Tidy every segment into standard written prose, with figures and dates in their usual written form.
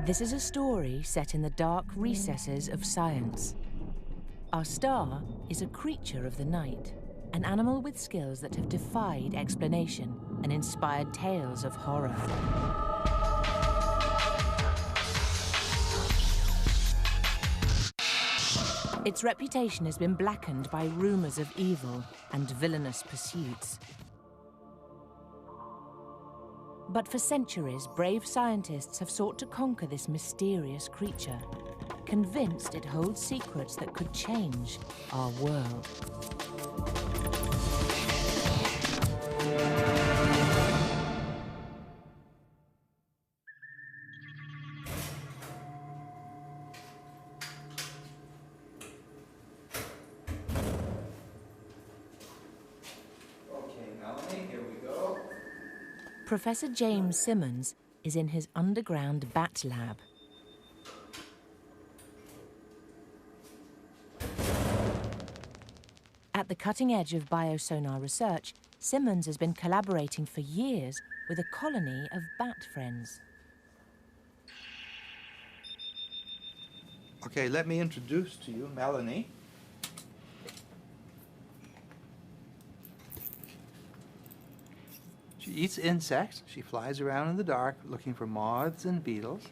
This is a story set in the dark recesses of science. Our star is a creature of the night, an animal with skills that have defied explanation and inspired tales of horror. Its reputation has been blackened by rumors of evil and villainous pursuits. But for centuries, brave scientists have sought to conquer this mysterious creature, convinced it holds secrets that could change our world. Professor James Simmons is in his underground bat lab. At the cutting edge of biosonar research, Simmons has been collaborating for years with a colony of bat friends. Okay, let me introduce to you Melanie. She eats insects. She flies around in the dark looking for moths and beetles.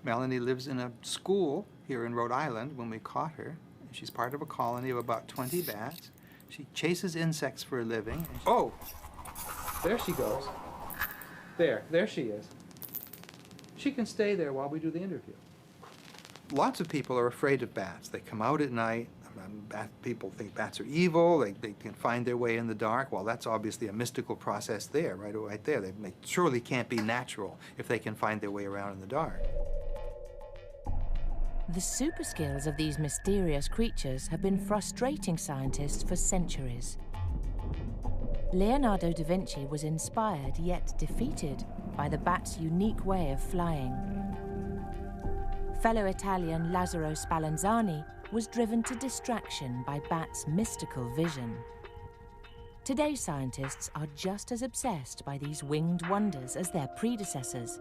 Melanie lives in a school here in Rhode Island when we caught her. She's part of a colony of about 20 bats. She chases insects for a living. Oh, there she goes. There she is. She can stay there while we do the interview. Lots of people are afraid of bats. They come out at night. People think bats are evil. They can find their way in the dark. Well, that's obviously a mystical process there, right there. They surely can't be natural if they can find their way around in the dark. The super skills of these mysterious creatures have been frustrating scientists for centuries. Leonardo da Vinci was inspired yet defeated by the bat's unique way of flying. Fellow Italian Lazzaro Spallanzani was driven to distraction by bats' mystical vision. Today, scientists are just as obsessed by these winged wonders as their predecessors.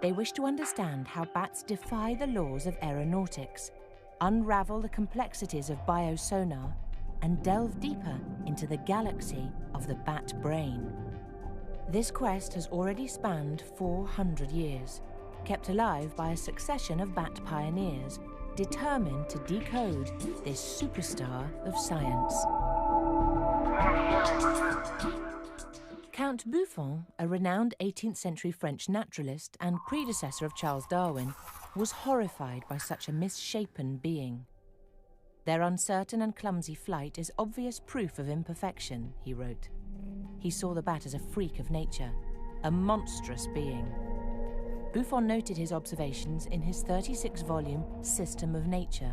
They wish to understand how bats defy the laws of aeronautics, unravel the complexities of biosonar, and delve deeper into the galaxy of the bat brain. This quest has already spanned 400 years, kept alive by a succession of bat pioneers determined to decode this superstar of science. Count Buffon, a renowned 18th century French naturalist and predecessor of Charles Darwin, was horrified by such a misshapen being. Their uncertain and clumsy flight is obvious proof of imperfection, he wrote. He saw the bat as a freak of nature, a monstrous being. Buffon noted his observations in his 36-volume System of Nature,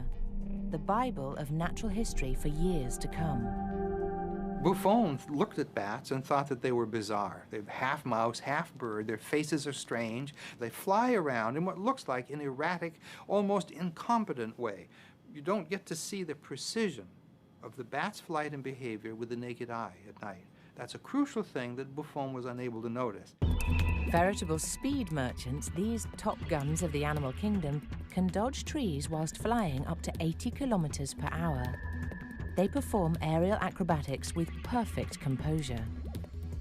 the Bible of natural history for years to come. Buffon looked at bats and thought that they were bizarre. They're half mouse, half bird. Their faces are strange. They fly around in what looks like an erratic, almost incompetent way. You don't get to see the precision of the bat's flight and behavior with the naked eye at night. That's a crucial thing that Buffon was unable to notice. Veritable speed merchants, these top guns of the animal kingdom can dodge trees whilst flying up to 80 kilometers per hour. They perform aerial acrobatics with perfect composure.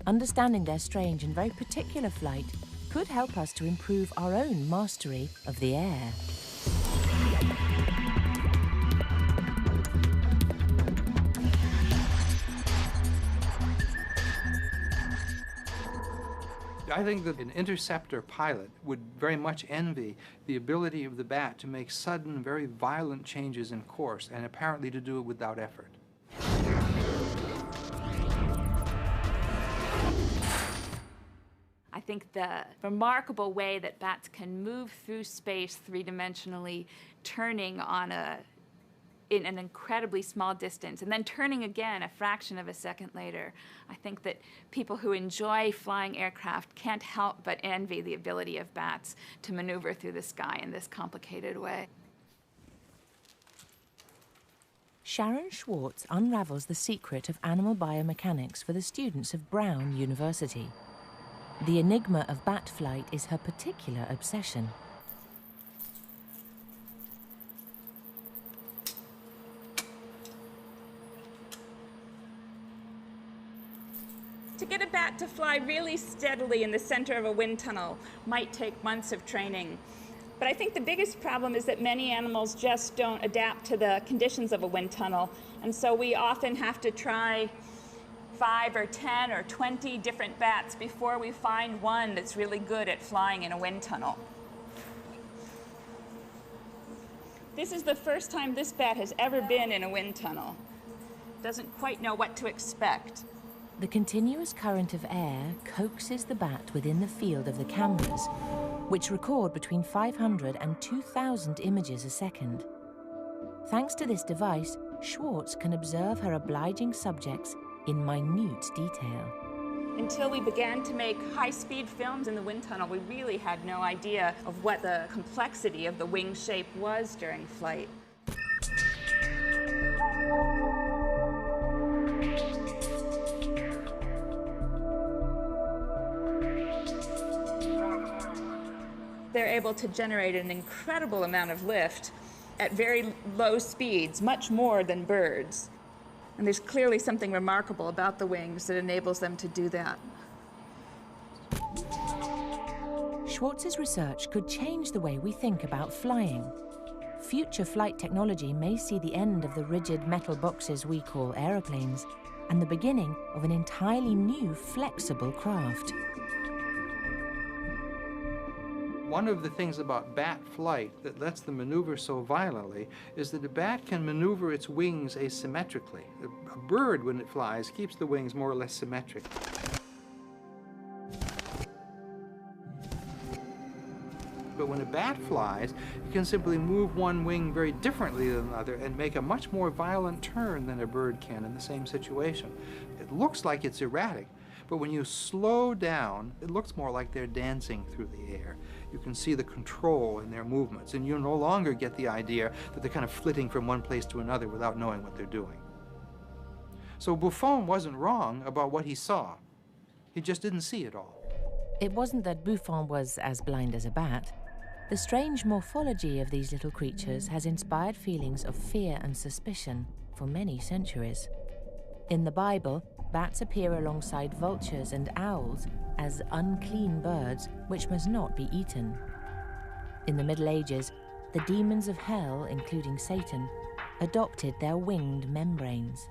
Understanding their strange and very particular flight could help us to improve our own mastery of the air. I think that an interceptor pilot would very much envy the ability of the bat to make sudden, very violent changes in course, and apparently to do it without effort. I think the remarkable way that bats can move through space three-dimensionally, turning in an incredibly small distance, and then turning again a fraction of a second later. I think that people who enjoy flying aircraft can't help but envy the ability of bats to maneuver through the sky in this complicated way. Sharon Schwartz unravels the secret of animal biomechanics for the students of Brown University. The enigma of bat flight is her particular obsession. To get a bat to fly really steadily in the center of a wind tunnel might take months of training. But I think the biggest problem is that many animals just don't adapt to the conditions of a wind tunnel. And so we often have to try 5 or 10 or 20 different bats before we find one that's really good at flying in a wind tunnel. This is the first time this bat has ever been in a wind tunnel. Doesn't quite know what to expect. The continuous current of air coaxes the bat within the field of the cameras, which record between 500 and 2,000 images a second. Thanks to this device, Schwartz can observe her obliging subjects in minute detail. Until we began to make high-speed films in the wind tunnel, we really had no idea of what the complexity of the wing shape was during flight. They're able to generate an incredible amount of lift at very low speeds, much more than birds. And there's clearly something remarkable about the wings that enables them to do that. Schwartz's research could change the way we think about flying. Future flight technology may see the end of the rigid metal boxes we call aeroplanes and the beginning of an entirely new, flexible craft. One of the things about bat flight that lets them maneuver so violently is that a bat can maneuver its wings asymmetrically. A bird, when it flies, keeps the wings more or less symmetric. But when a bat flies, it can simply move one wing very differently than the other and make a much more violent turn than a bird can in the same situation. It looks like it's erratic, but when you slow down, it looks more like they're dancing through the air. You can see the control in their movements, and you no longer get the idea that they're kind of flitting from one place to another without knowing what they're doing. So Buffon wasn't wrong about what he saw. He just didn't see it all. It wasn't that Buffon was as blind as a bat. The strange morphology of these little creatures has inspired feelings of fear and suspicion for many centuries. In the Bible, bats appear alongside vultures and owls as unclean birds which must not be eaten. In the Middle Ages, the demons of hell, including Satan, adopted their winged membranes.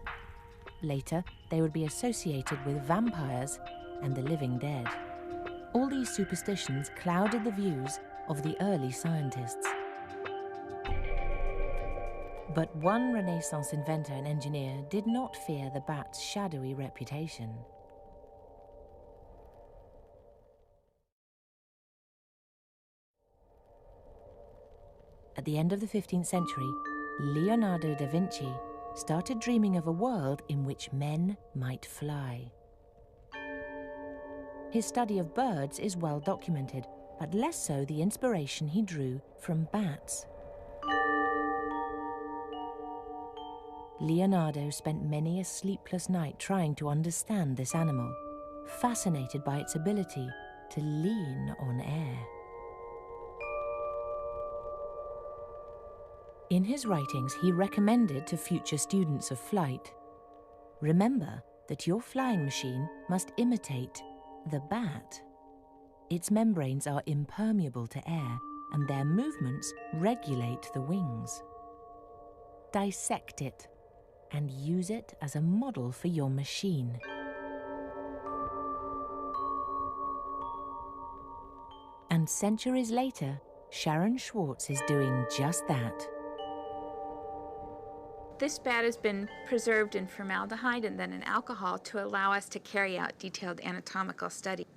Later, they would be associated with vampires and the living dead. All these superstitions clouded the views of the early scientists. But one Renaissance inventor and engineer did not fear the bat's shadowy reputation. At the end of the 15th century, Leonardo da Vinci started dreaming of a world in which men might fly. His study of birds is well documented, but less so the inspiration he drew from bats. Leonardo spent many a sleepless night trying to understand this animal, fascinated by its ability to lean on air. In his writings, he recommended to future students of flight, remember that your flying machine must imitate the bat. Its membranes are impermeable to air, and their movements regulate the wings. Dissect it and use it as a model for your machine. And centuries later, Sharon Schwartz is doing just that. This bat has been preserved in formaldehyde and then in alcohol to allow us to carry out detailed anatomical study.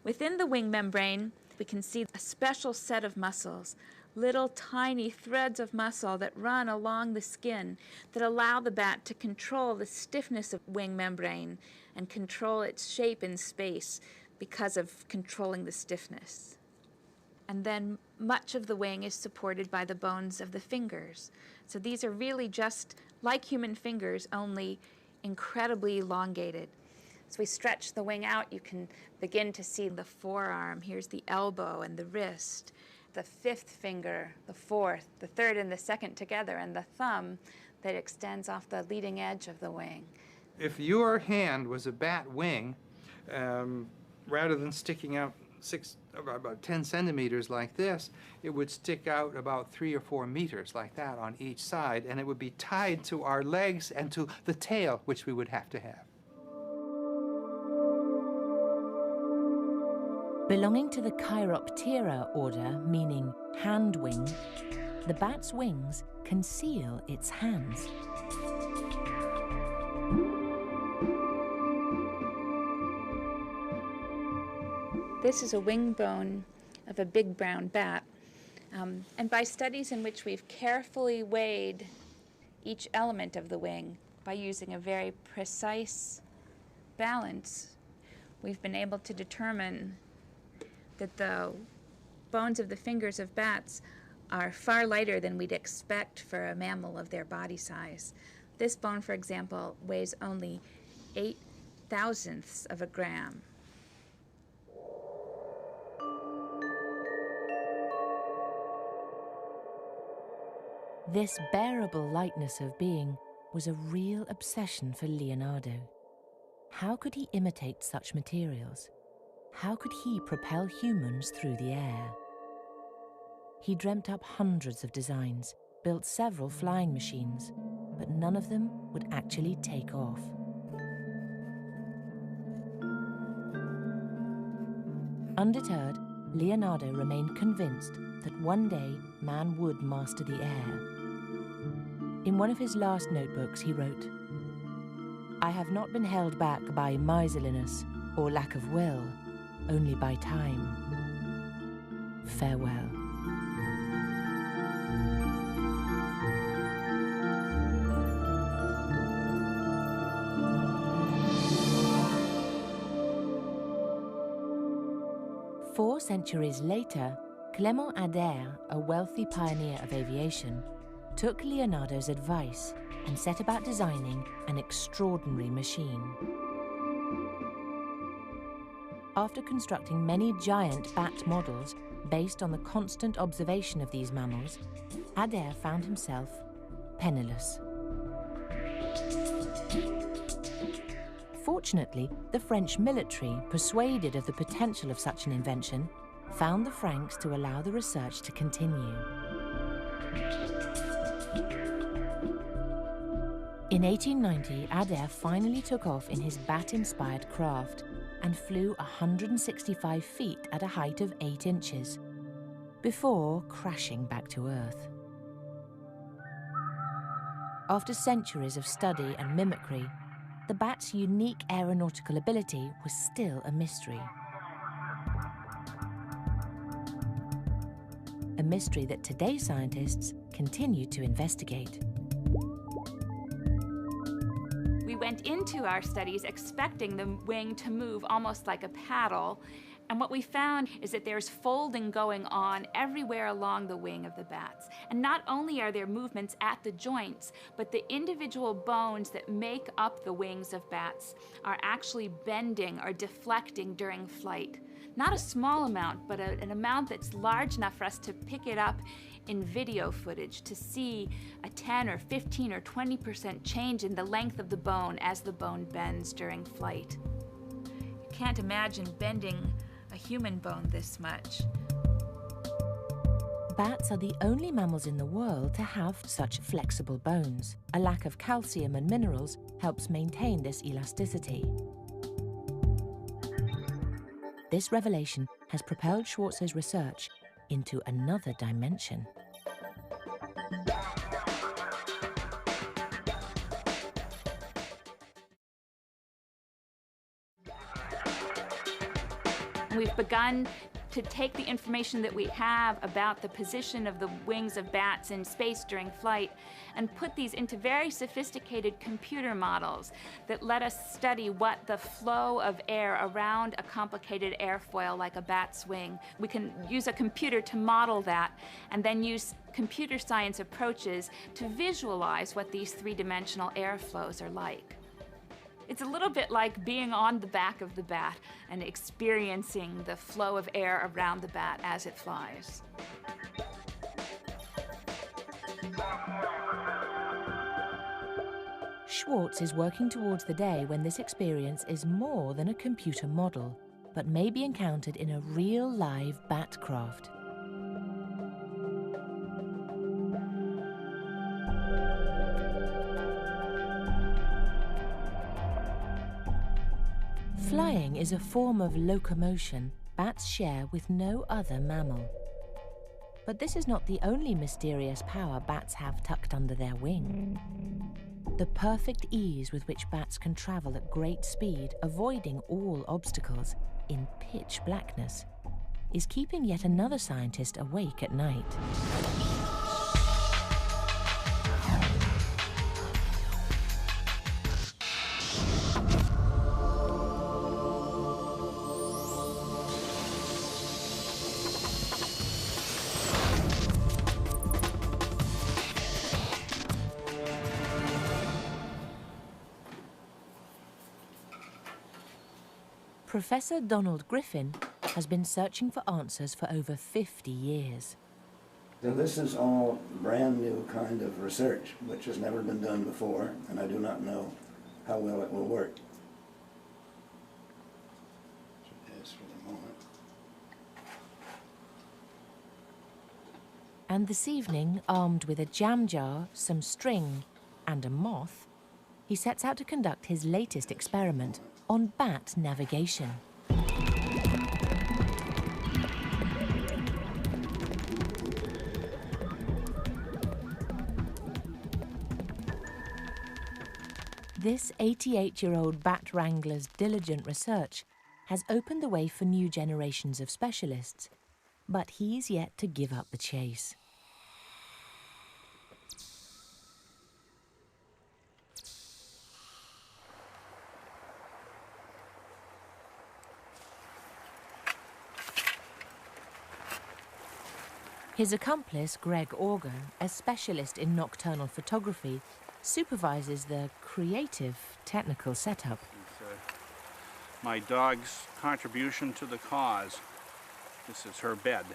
Within the wing membrane, we can see a special set of muscles, little tiny threads of muscle that run along the skin that allow the bat to control the stiffness of wing membrane and control its shape in space because of controlling the stiffness. And then much of the wing is supported by the bones of the fingers. So these are really just like human fingers, only incredibly elongated. As we stretch the wing out, you can begin to see the forearm. Here's the elbow and the wrist, the fifth finger, the fourth, the third and the second together, and the thumb that extends off the leading edge of the wing. If your hand was a bat wing, rather than sticking out about 10 centimeters like this, it would stick out about 3 or 4 meters like that on each side, and it would be tied to our legs and to the tail, which we would have to have. Belonging to the Chiroptera order, meaning hand wing, the bat's wings conceal its hands. This is a wing bone of a big brown bat. And by studies in which we've carefully weighed each element of the wing by using a very precise balance, we've been able to determine that the bones of the fingers of bats are far lighter than we'd expect for a mammal of their body size. This bone, for example, weighs only 0.008 of a gram. This bearable lightness of being was a real obsession for Leonardo. How could he imitate such materials? How could he propel humans through the air? He dreamt up hundreds of designs, built several flying machines, but none of them would actually take off. Undeterred, Leonardo remained convinced that one day man would master the air. In one of his last notebooks, he wrote, "I have not been held back by miserliness or lack of will, only by time. Farewell." Four centuries later, Clément Ader, a wealthy pioneer of aviation, took Leonardo's advice and set about designing an extraordinary machine. After constructing many giant bat models based on the constant observation of these mammals, Ader found himself penniless. Fortunately, the French military, persuaded of the potential of such an invention, found the francs to allow the research to continue. In 1890, Ader finally took off in his bat-inspired craft and flew 165 feet at a height of 8 inches, before crashing back to Earth. After centuries of study and mimicry, the bat's unique aeronautical ability was still a mystery. A mystery that today's scientists continue to investigate. We went into our studies expecting the wing to move almost like a paddle, and what we found is that there's folding going on everywhere along the wing of the bats. And not only are there movements at the joints, but the individual bones that make up the wings of bats are actually bending or deflecting during flight. Not a small amount, but an amount that's large enough for us to pick it up in video footage, to see a 10 or 15 or 20% change in the length of the bone as the bone bends during flight. You can't imagine bending a human bone this much. Bats are the only mammals in the world to have such flexible bones. A lack of calcium and minerals helps maintain this elasticity. This revelation has propelled Schwarzer's research into another dimension. We've begun to take the information that we have about the position of the wings of bats in space during flight and put these into very sophisticated computer models that let us study what the flow of air around a complicated airfoil like a bat's wing. We can use a computer to model that and then use computer science approaches to visualize what these three-dimensional airflows are like. It's a little bit like being on the back of the bat and experiencing the flow of air around the bat as it flies. Schwartz is working towards the day when this experience is more than a computer model, but may be encountered in a real live bat craft. Flying is a form of locomotion bats share with no other mammal. But this is not the only mysterious power bats have tucked under their wing. The perfect ease with which bats can travel at great speed, avoiding all obstacles in pitch blackness, is keeping yet another scientist awake at night. Professor Donald Griffin has been searching for answers for over 50 years. So this is all brand new kind of research, which has never been done before, and I do not know how well it will work. Yes, for the moment. And this evening, armed with a jam jar, some string, and a moth, he sets out to conduct his latest experiment on bat navigation. This 88-year-old bat wrangler's diligent research has opened the way for new generations of specialists, but he's yet to give up the chase. His accomplice, Greg Auger, a specialist in nocturnal photography, supervises the creative technical setup. My dog's contribution to the cause. This is her bed.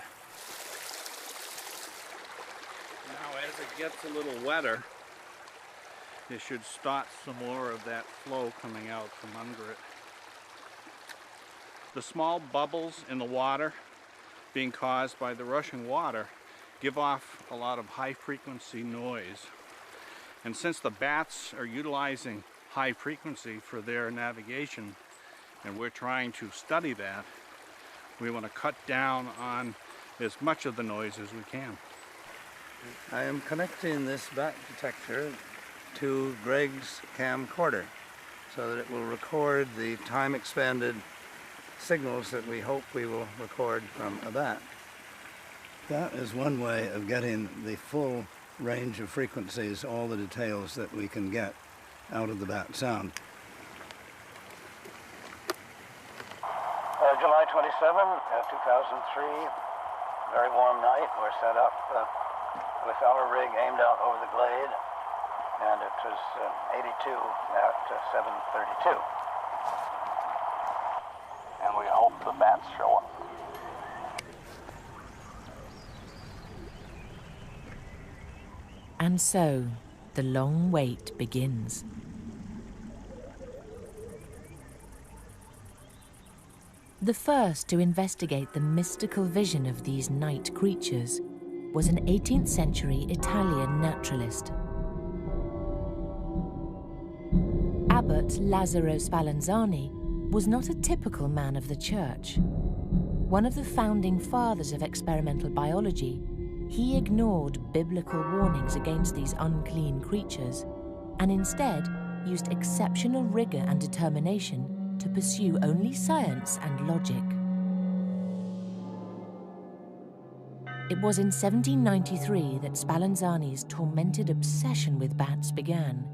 Now, as it gets a little wetter, it should start some more of that flow coming out from under it. The small bubbles in the water being caused by the rushing water give off a lot of high frequency noise. And since the bats are utilizing high frequency for their navigation, and we're trying to study that, we want to cut down on as much of the noise as we can. I am connecting this bat detector to Greg's camcorder so that it will record the time-expanded signals that we hope we will record from a bat. That is one way of getting the full range of frequencies, all the details that we can get out of the bat sound. July 27, 2003, very warm night. We're set up with our rig aimed out over the glade, and it was 82 at 7:32. And we hope the bats show up. And so, the long wait begins. The first to investigate the mystical vision of these night creatures was an 18th century Italian naturalist. Abbot Lazzaro Spallanzani was not a typical man of the church. One of the founding fathers of experimental biology, he ignored biblical warnings against these unclean creatures and instead used exceptional rigor and determination to pursue only science and logic. It was in 1793 that Spallanzani's tormented obsession with bats began,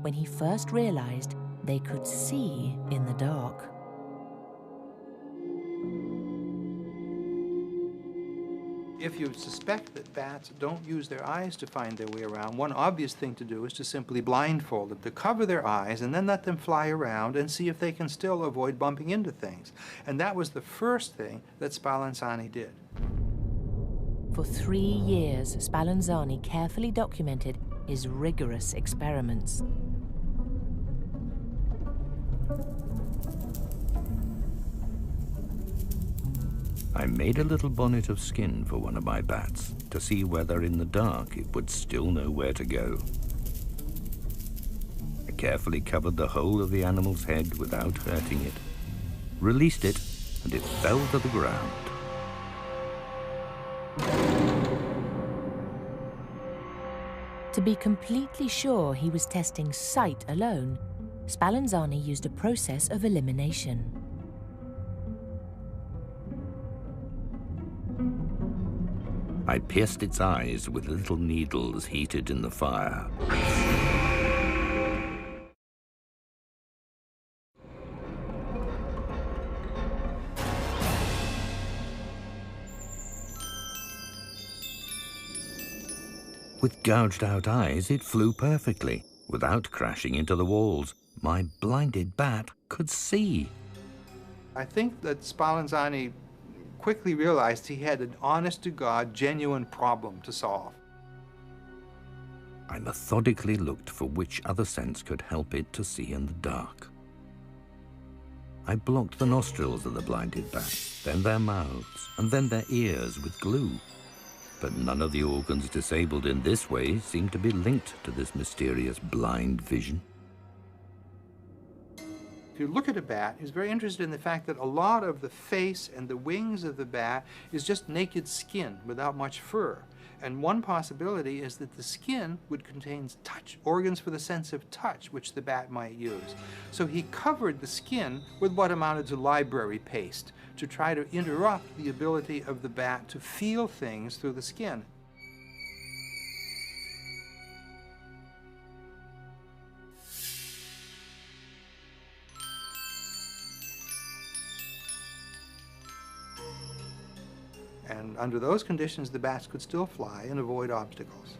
when he first realized they could see in the dark. If you suspect that bats don't use their eyes to find their way around, one obvious thing to do is to simply blindfold them, to cover their eyes and then let them fly around and see if they can still avoid bumping into things. And that was the first thing that Spallanzani did. For 3 years, Spallanzani carefully documented his rigorous experiments. I made a little bonnet of skin for one of my bats to see whether in the dark it would still know where to go. I carefully covered the whole of the animal's head without hurting it, released it, and it fell to the ground. To be completely sure he was testing sight alone, Spallanzani used a process of elimination. I pierced its eyes with little needles heated in the fire. With gouged out eyes, it flew perfectly, without crashing into the walls. My blinded bat could see. I think that Spallanzani quickly realized he had an honest-to-God, genuine problem to solve. I methodically looked for which other sense could help it to see in the dark. I blocked the nostrils of the blinded bat, then their mouths, and then their ears with glue. But none of the organs disabled in this way seemed to be linked to this mysterious blind vision. If you look at a bat, he's very interested in the fact that a lot of the face and the wings of the bat is just naked skin without much fur. And one possibility is that the skin would contain touch, organs for the sense of touch, which the bat might use. So he covered the skin with what amounted to library paste to try to interrupt the ability of the bat to feel things through the skin. And under those conditions, the bats could still fly and avoid obstacles.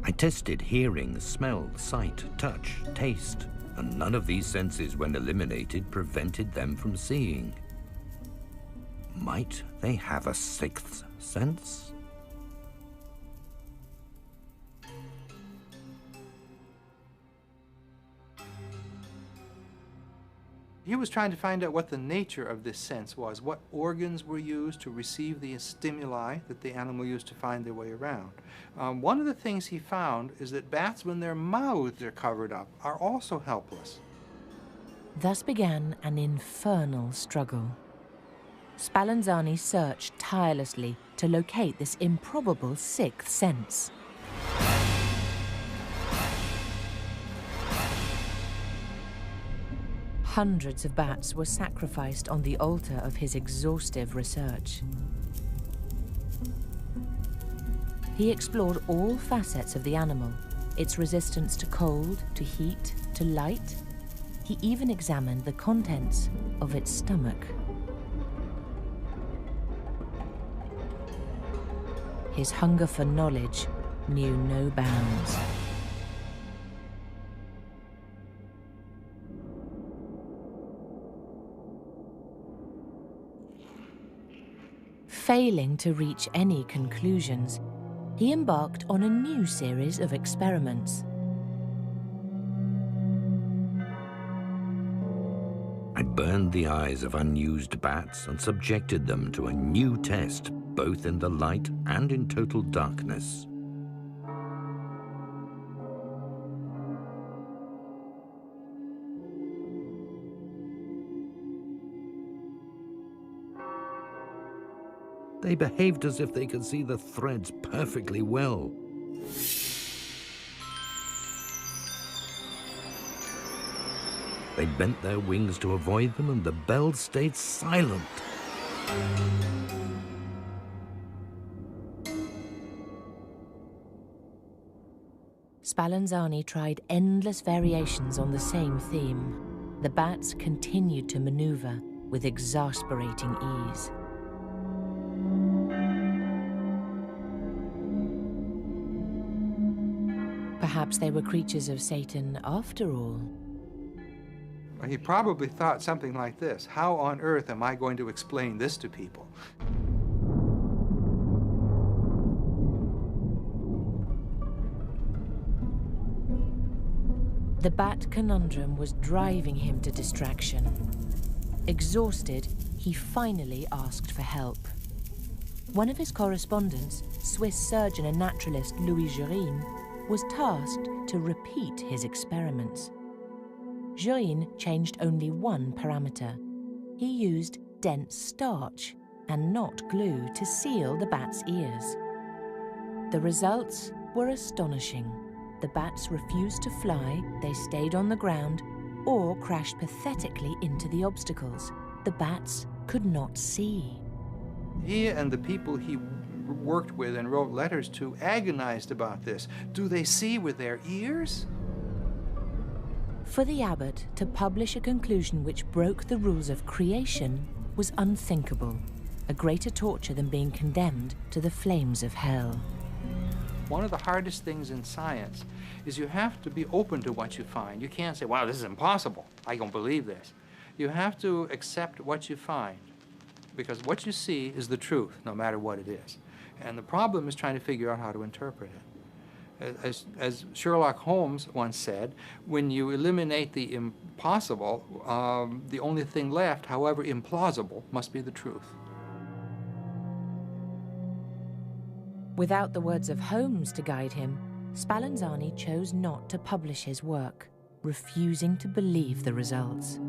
I tested hearing, smell, sight, touch, taste, and none of these senses, when eliminated, prevented them from seeing. Might they have a sixth sense? He was trying to find out what the nature of this sense was, what organs were used to receive the stimuli that the animal used to find their way around. One of the things he found is that bats, when their mouths are covered up, are also helpless. Thus began an infernal struggle. Spallanzani searched tirelessly to locate this improbable sixth sense. Hundreds of bats were sacrificed on the altar of his exhaustive research. He explored all facets of the animal, its resistance to cold, to heat, to light. He even examined the contents of its stomach. His hunger for knowledge knew no bounds. Failing to reach any conclusions, he embarked on a new series of experiments. I burned the eyes of unused bats and subjected them to a new test, both in the light and in total darkness. They behaved as if they could see the threads perfectly well. They bent their wings to avoid them, and the bell stayed silent. Spallanzani tried endless variations on the same theme. The bats continued to maneuver with exasperating ease. Perhaps they were creatures of Satan after all. He probably thought something like this: how on earth am I going to explain this to people? The bat conundrum was driving him to distraction. Exhausted, he finally asked for help. One of his correspondents, Swiss surgeon and naturalist Louis Jurin, was tasked to repeat his experiments. Jurin changed only one parameter. He used dense starch and not glue to seal the bat's ears. The results were astonishing. The bats refused to fly, they stayed on the ground, or crashed pathetically into the obstacles. The bats could not see. He and the people he worked with and wrote letters to agonized about this. Do they see with their ears? For the abbot to publish a conclusion which broke the rules of creation was unthinkable, a greater torture than being condemned to the flames of hell. One of the hardest things in science is you have to be open to what you find. You can't say, wow, this is impossible. I don't believe this. You have to accept what you find, because what you see is the truth, no matter what it is. And the problem is trying to figure out how to interpret it. As Sherlock Holmes once said, when you eliminate the impossible, the only thing left, however implausible, must be the truth. Without the words of Holmes to guide him, Spallanzani chose not to publish his work, refusing to believe the results.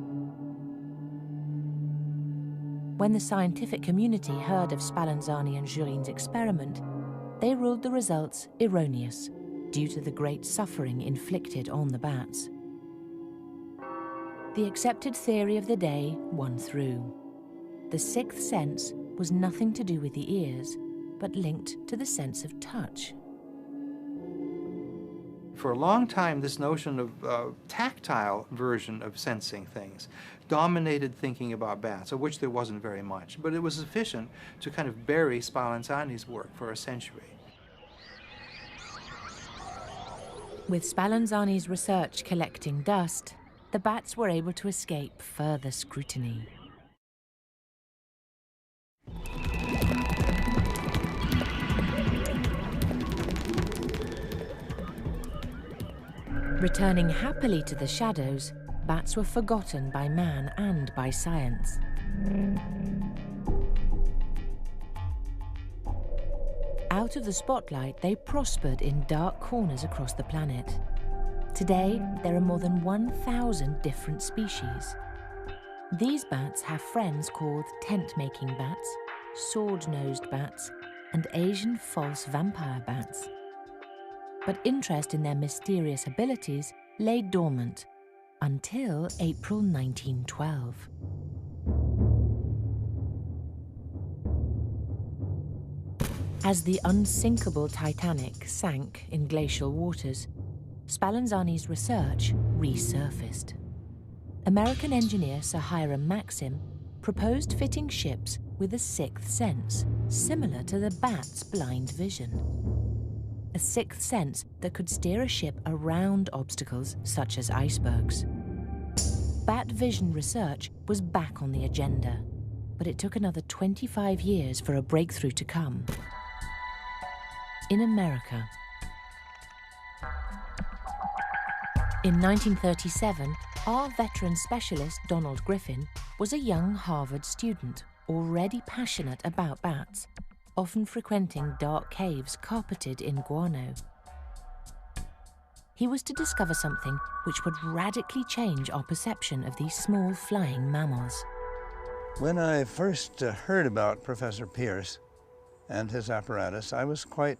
When the scientific community heard of Spallanzani and Jurin's experiment, they ruled the results erroneous due to the great suffering inflicted on the bats. The accepted theory of the day won through. The sixth sense was nothing to do with the ears, but linked to the sense of touch. For a long time, this notion of tactile version of sensing things dominated thinking about bats, of which there wasn't very much, but it was sufficient to kind of bury Spallanzani's work for a century. With Spallanzani's research collecting dust, the bats were able to escape further scrutiny. Returning happily to the shadows, bats were forgotten by man and by science. Out of the spotlight, they prospered in dark corners across the planet. Today, there are more than 1,000 different species. These bats have friends called tent-making bats, sword-nosed bats, and Asian false vampire bats. But interest in their mysterious abilities lay dormant until April 1912. As the unsinkable Titanic sank in glacial waters, Spallanzani's research resurfaced. American engineer Sir Hiram Maxim proposed fitting ships with a sixth sense, similar to the bat's blind vision. A sixth sense that could steer a ship around obstacles such as icebergs. Bat vision research was back on the agenda, but it took another 25 years for a breakthrough to come. In America. In 1937, our veteran specialist Donald Griffin was a young Harvard student, already passionate about bats, often frequenting dark caves carpeted in guano. He was to discover something which would radically change our perception of these small flying mammals. When I first heard about Professor Pierce and his apparatus, I was quite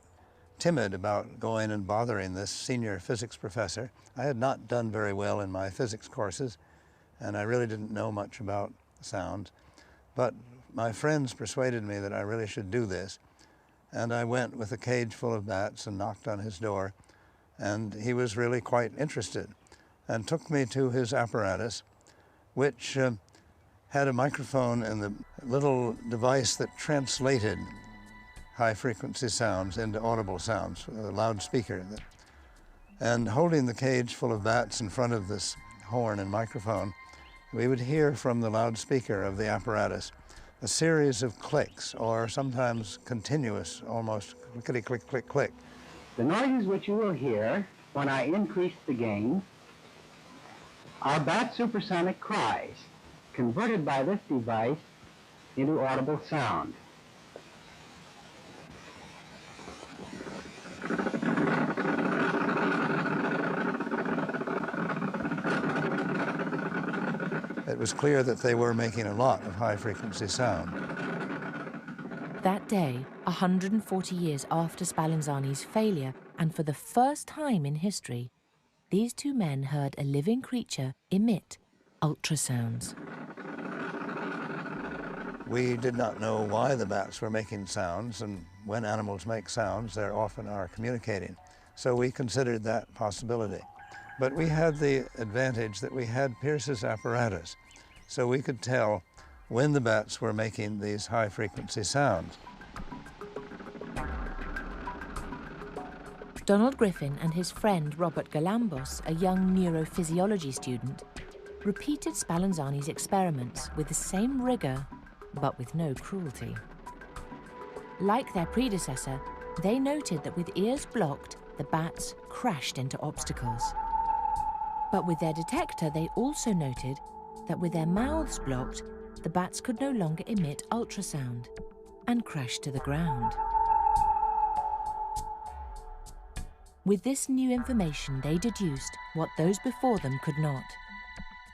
timid about going and bothering this senior physics professor. I had not done very well in my physics courses, and I really didn't know much about sound. But my friends persuaded me that I really should do this, and I went with a cage full of bats and knocked on his door, and he was really quite interested and took me to his apparatus, which had a microphone and the little device that translated high-frequency sounds into audible sounds, a loudspeaker. And holding the cage full of bats in front of this horn and microphone, we would hear from the loudspeaker of the apparatus a series of clicks, or sometimes continuous, almost clickety click, click, click. The noises which you will hear when I increase the gain are bat supersonic cries, converted by this device into audible sound. It was clear that they were making a lot of high-frequency sound. That day, 140 years after Spallanzani's failure, and for the first time in history, these two men heard a living creature emit ultrasounds. We did not know why the bats were making sounds, and when animals make sounds, they often are communicating. So we considered that possibility. But we had the advantage that we had Pierce's apparatus, so we could tell when the bats were making these high-frequency sounds. Donald Griffin and his friend Robert Galambos, a young neurophysiology student, repeated Spallanzani's experiments with the same rigor, but with no cruelty. Like their predecessor, they noted that with ears blocked, the bats crashed into obstacles. But with their detector, they also noted that with their mouths blocked, the bats could no longer emit ultrasound and crashed to the ground. With this new information, they deduced what those before them could not.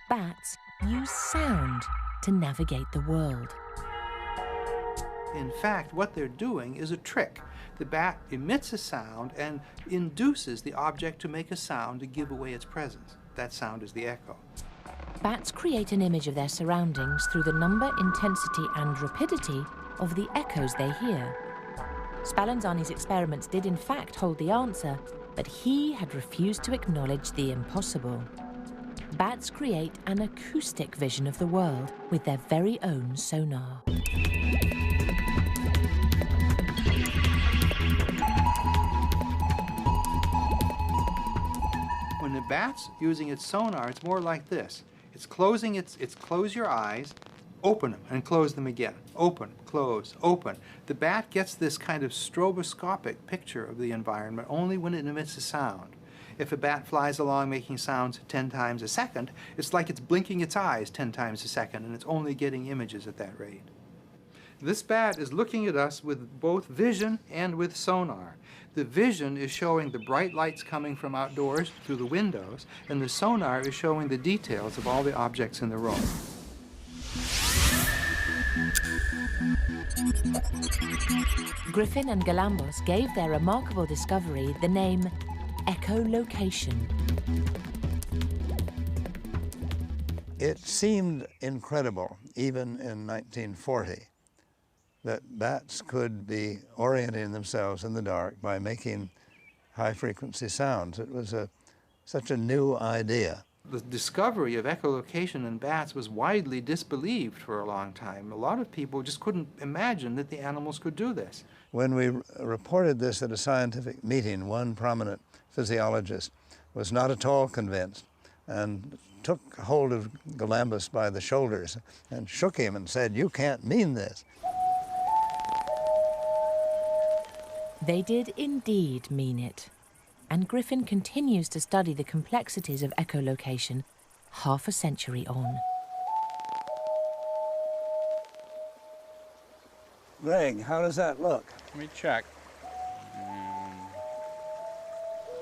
Bats use sound to navigate the world. In fact, what they're doing is a trick. The bat emits a sound and induces the object to make a sound to give away its presence. That sound is the echo. Bats create an image of their surroundings through the number, intensity, and rapidity of the echoes they hear. Spallanzani's experiments did in fact hold the answer, but he had refused to acknowledge the impossible. Bats create an acoustic vision of the world with their very own sonar. When the bat's using its sonar, it's more like this. It's closing it's close your eyes, open them, and close them again. Open, close, open. The bat gets this kind of stroboscopic picture of the environment only when it emits a sound. If a bat flies along making sounds 10 times a second, it's like it's blinking its eyes 10 times a second, and it's only getting images at that rate. This bat is looking at us with both vision and with sonar. The vision is showing the bright lights coming from outdoors through the windows, and the sonar is showing the details of all the objects in the room. Griffin and Galambos gave their remarkable discovery the name echolocation. It seemed incredible, even in 1940, that bats could be orienting themselves in the dark by making high-frequency sounds. It was such a new idea. The discovery of echolocation in bats was widely disbelieved for a long time. A lot of people just couldn't imagine that the animals could do this. When we reported this at a scientific meeting, one prominent physiologist was not at all convinced and took hold of Galambos by the shoulders and shook him and said, "You can't mean this." They did indeed mean it, and Griffin continues to study the complexities of echolocation half a century on. Greg, how does that look? Let me check.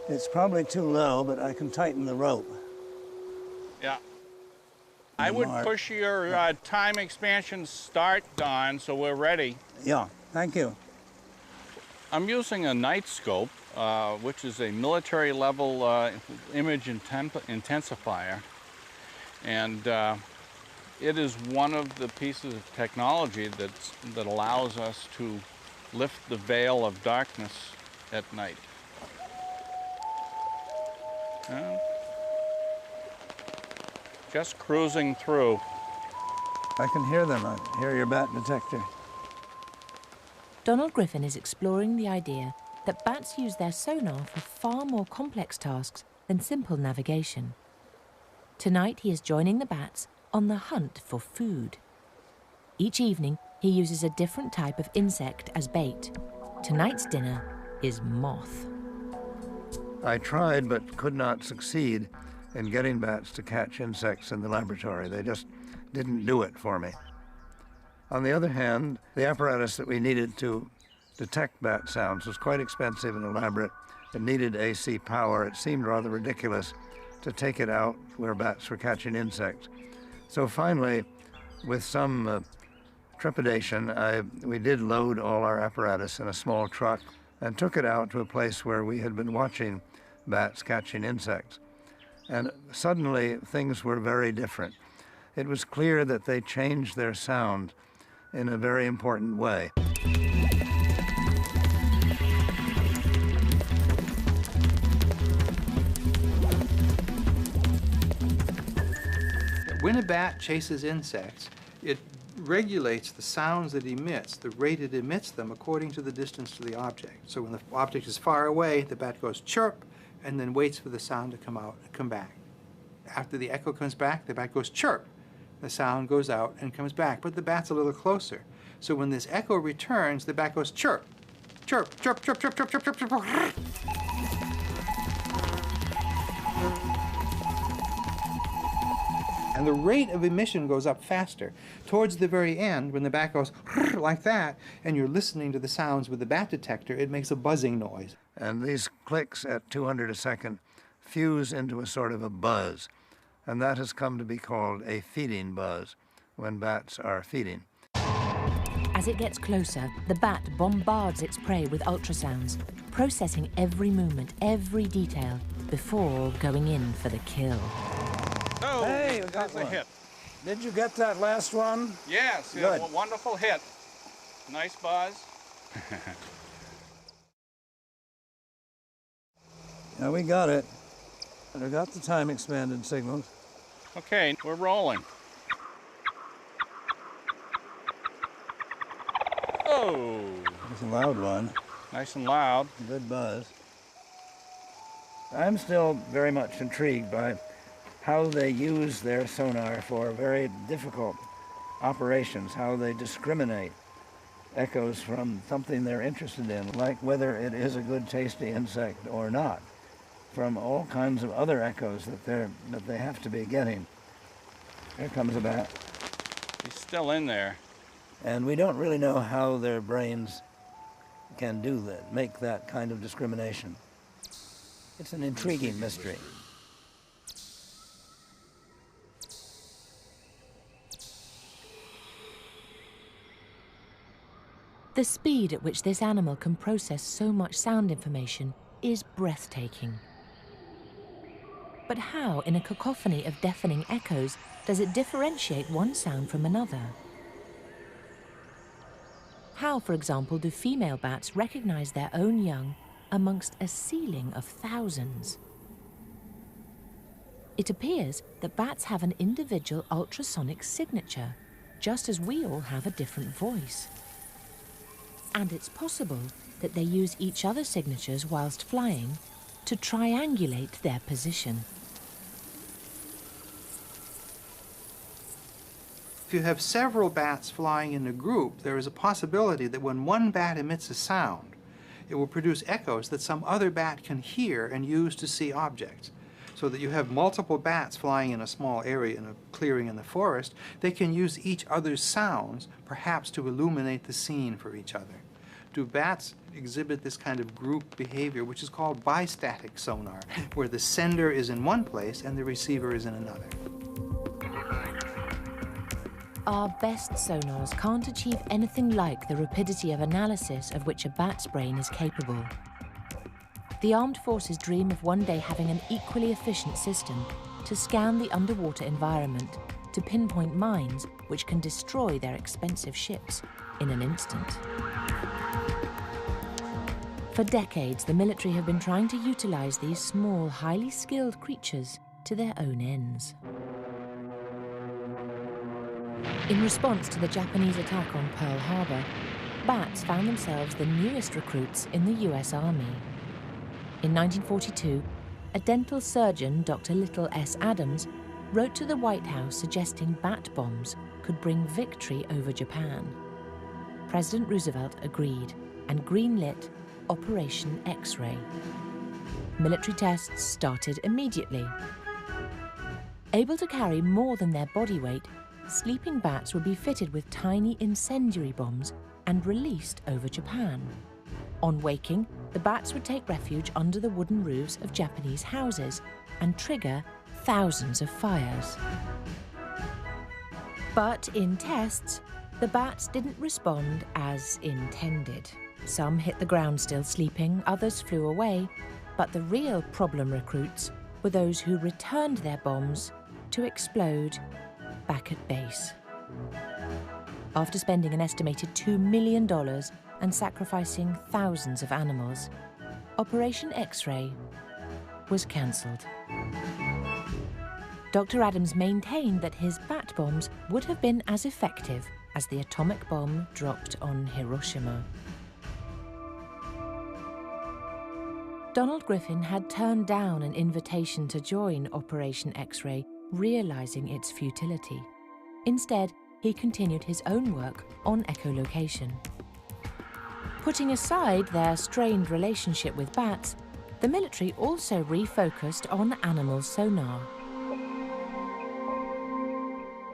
It's probably too low, but I can tighten the rope. Yeah. I would push your time expansion start, Don, so we're ready. Yeah, thank you. I'm using a night scope, which is a military level image intensifier. And it is one of the pieces of technology that allows us to lift the veil of darkness at night. Just cruising through. I can hear them. I hear your bat detector. Donald Griffin is exploring the idea that bats use their sonar for far more complex tasks than simple navigation. Tonight he is joining the bats on the hunt for food. Each evening he uses a different type of insect as bait. Tonight's dinner is moth. I tried but could not succeed in getting bats to catch insects in the laboratory. They just didn't do it for me. On the other hand, the apparatus that we needed to detect bat sounds was quite expensive and elaborate. It needed AC power. It seemed rather ridiculous to take it out where bats were catching insects. So finally, with some trepidation, we did load all our apparatus in a small truck and took it out to a place where we had been watching bats catching insects. And suddenly things were very different. It was clear that they changed their sound in a very important way. When a bat chases insects, it regulates the sounds that it emits, the rate it emits them according to the distance to the object. So when the object is far away, the bat goes chirp and then waits for the sound to come out and come back. After the echo comes back, the bat goes chirp. The sound goes out and comes back, but the bat's a little closer. So when this echo returns, the bat goes chirp, chirp, chirp, chirp, chirp, chirp, chirp, chirp, chirp, chirp. And the rate of emission goes up faster. Towards the very end, when the bat goes like that, and you're listening to the sounds with the bat detector, it makes a buzzing noise. And these clicks at 200 a second fuse into a sort of a buzz. And that has come to be called a feeding buzz when bats are feeding. As it gets closer, the bat bombards its prey with ultrasounds, processing every movement, every detail, before going in for the kill. Oh, hey, we got that's one. a hit. Did you get that last one? Yes, Good. A wonderful hit. Nice buzz. Now we got it. We got the time expanded signals. Okay, we're rolling. Oh, It's a loud one. nice and loud. Good buzz. I'm still very much intrigued by how they use their sonar for very difficult operations, how they discriminate echoes from something they're interested in, like whether it is a good tasty insect or not, from all kinds of other echoes that they have to be getting. Here comes a bat. He's still in there. And we don't really know how their brains can do that, make that kind of discrimination. It's an intriguing mystery. The speed at which this animal can process so much sound information is breathtaking. But how, in a cacophony of deafening echoes, does it differentiate one sound from another? How, for example, do female bats recognize their own young amongst a ceiling of thousands? It appears that bats have an individual ultrasonic signature, just as we all have a different voice. And it's possible that they use each other's signatures whilst flying to triangulate their position. If you have several bats flying in a group, there is a possibility that when one bat emits a sound, it will produce echoes that some other bat can hear and use to see objects. So that you have multiple bats flying in a small area in a clearing in the forest, they can use each other's sounds, perhaps to illuminate the scene for each other. Do bats exhibit this kind of group behavior, which is called bistatic sonar, where the sender is in one place and the receiver is in another? Our best sonars can't achieve anything like the rapidity of analysis of which a bat's brain is capable. The armed forces dream of one day having an equally efficient system to scan the underwater environment, to pinpoint mines which can destroy their expensive ships in an instant. For decades, the military have been trying to utilize these small, highly skilled creatures to their own ends. In response to the Japanese attack on Pearl Harbor, bats found themselves the newest recruits in the US Army. In 1942, a dental surgeon, Dr. Little S. Adams, wrote to the White House suggesting bat bombs could bring victory over Japan. President Roosevelt agreed and greenlit Operation X-Ray. Military tests started immediately. Able to carry more than their body weight, sleeping bats would be fitted with tiny incendiary bombs and released over Japan. On waking, the bats would take refuge under the wooden roofs of Japanese houses and trigger thousands of fires. But in tests, the bats didn't respond as intended. Some hit the ground still sleeping, others flew away, but the real problem recruits were those who returned their bombs to explode back at base. After spending an estimated $2 million and sacrificing thousands of animals, Operation X-Ray was cancelled. Dr. Adams maintained that his bat bombs would have been as effective as the atomic bomb dropped on Hiroshima. Donald Griffin had turned down an invitation to join Operation X-Ray, realizing its futility. Instead, he continued his own work on echolocation. Putting aside their strained relationship with bats, the military also refocused on animal sonar.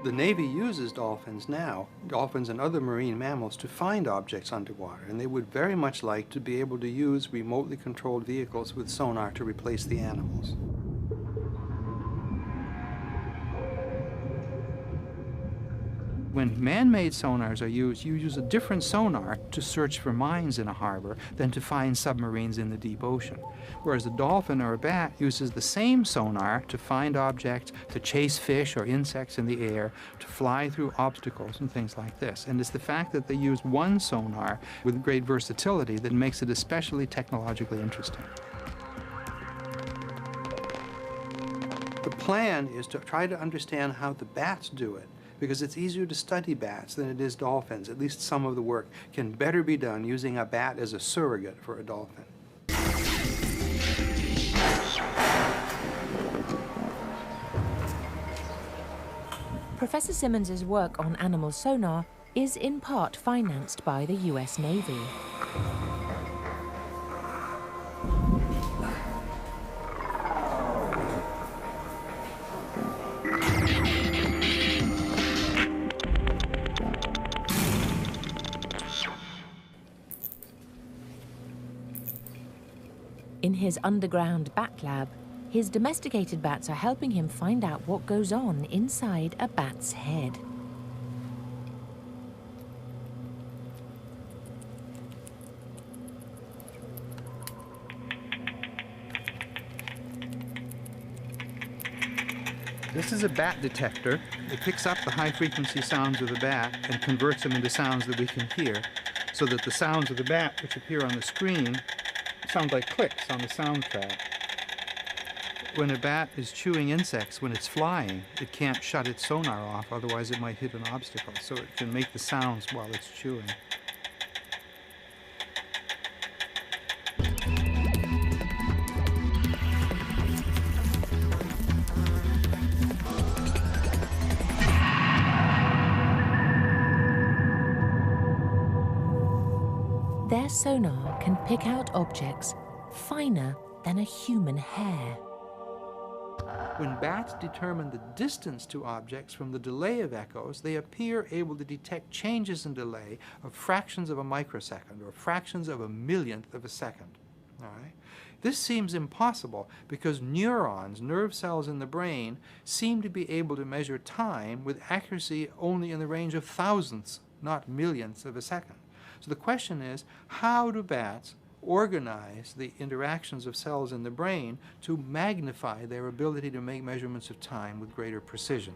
The Navy uses dolphins now, dolphins and other marine mammals, to find objects underwater, and they would very much like to be able to use remotely controlled vehicles with sonar to replace the animals. When man-made sonars are used, you use a different sonar to search for mines in a harbor than to find submarines in the deep ocean. Whereas a dolphin or a bat uses the same sonar to find objects, to chase fish or insects in the air, to fly through obstacles and things like this. And it's the fact that they use one sonar with great versatility that makes it especially technologically interesting. The plan is to try to understand how the bats do it, because it's easier to study bats than it is dolphins. At least some of the work can better be done using a bat as a surrogate for a dolphin. Professor Simmons's work on animal sonar is in part financed by the US Navy. In his underground bat lab, his domesticated bats are helping him find out what goes on inside a bat's head. This is a bat detector. It picks up the high-frequency sounds of the bat and converts them into sounds that we can hear, so that the sounds of the bat, which appear on the screen, sound like clicks on the soundtrack. When a bat is chewing insects when it's flying, it can't shut its sonar off, otherwise it might hit an obstacle, so it can make the sounds while it's chewing. Their sonar can pick out objects finer than a human hair. When bats determine the distance to objects from the delay of echoes, they appear able to detect changes in delay of fractions of a microsecond or fractions of a millionth of a second. All right? This seems impossible because neurons, nerve cells in the brain, seem to be able to measure time with accuracy only in the range of thousandths, not millionths of a second. So the question is, how do bats organize the interactions of cells in the brain to magnify their ability to make measurements of time with greater precision?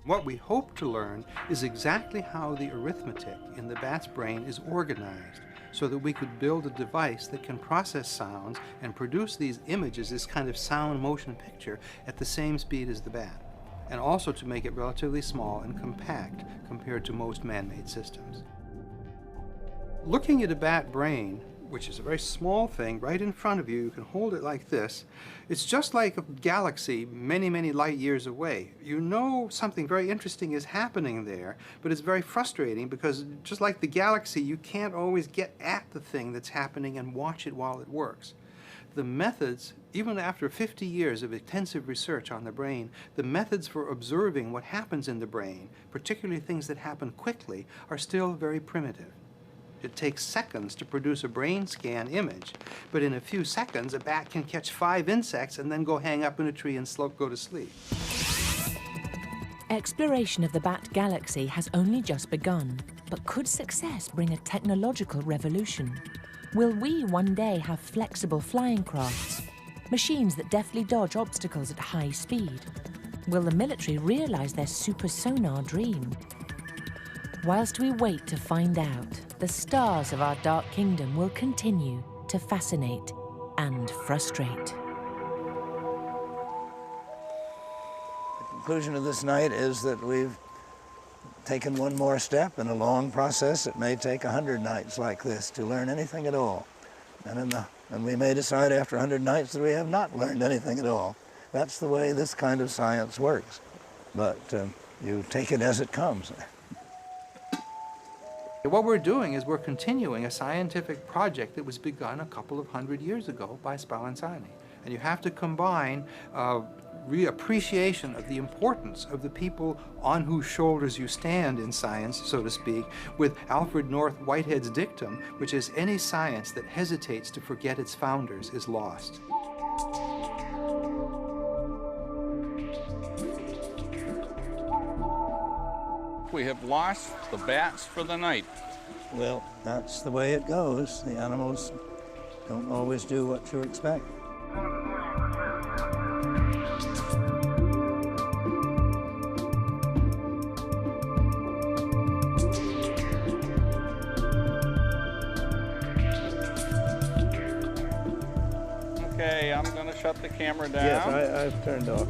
What we hope to learn is exactly how the arithmetic in the bat's brain is organized, so that we could build a device that can process sounds and produce these images, this kind of sound motion picture, at the same speed as the bat. and also to make it relatively small and compact compared to most man-made systems. Looking at a bat brain, which is a very small thing right in front of you, you can hold it like this, it's just like a galaxy many, many light years away. You know something very interesting is happening there, but it's very frustrating because just like the galaxy, you can't always get at the thing that's happening and watch it while it works. The methods, even after 50 years of intensive research on the brain, the methods for observing what happens in the brain, particularly things that happen quickly, are still very primitive. It takes seconds to produce a brain scan image, but in a few seconds, a bat can catch 5 insects and then go hang up in a tree and go to sleep. Exploration of the bat galaxy has only just begun, but could success bring a technological revolution? Will we one day have flexible flying crafts, machines that deftly dodge obstacles at high speed? Will the military realize their super sonar dream? Whilst we wait to find out, the stars of our dark kingdom will continue to fascinate and frustrate. The conclusion of this night is that we've taken one more step in a long process. It may take 100 nights like this to learn anything at all. And we may decide after 100 nights that we have not learned anything at all. That's the way this kind of science works. But you take it as it comes. What we're doing is we're continuing a scientific project that was begun a couple of 100 years ago by Spallanzani. And you have to combine appreciation of the importance of the people on whose shoulders you stand in science, so to speak, with Alfred North Whitehead's dictum, which is any science that hesitates to forget its founders is lost. We have lost the bats for the night. Well, that's the way it goes. The animals don't always do what you expect. Okay, I'm going to shut the camera down. Yes, I've turned off.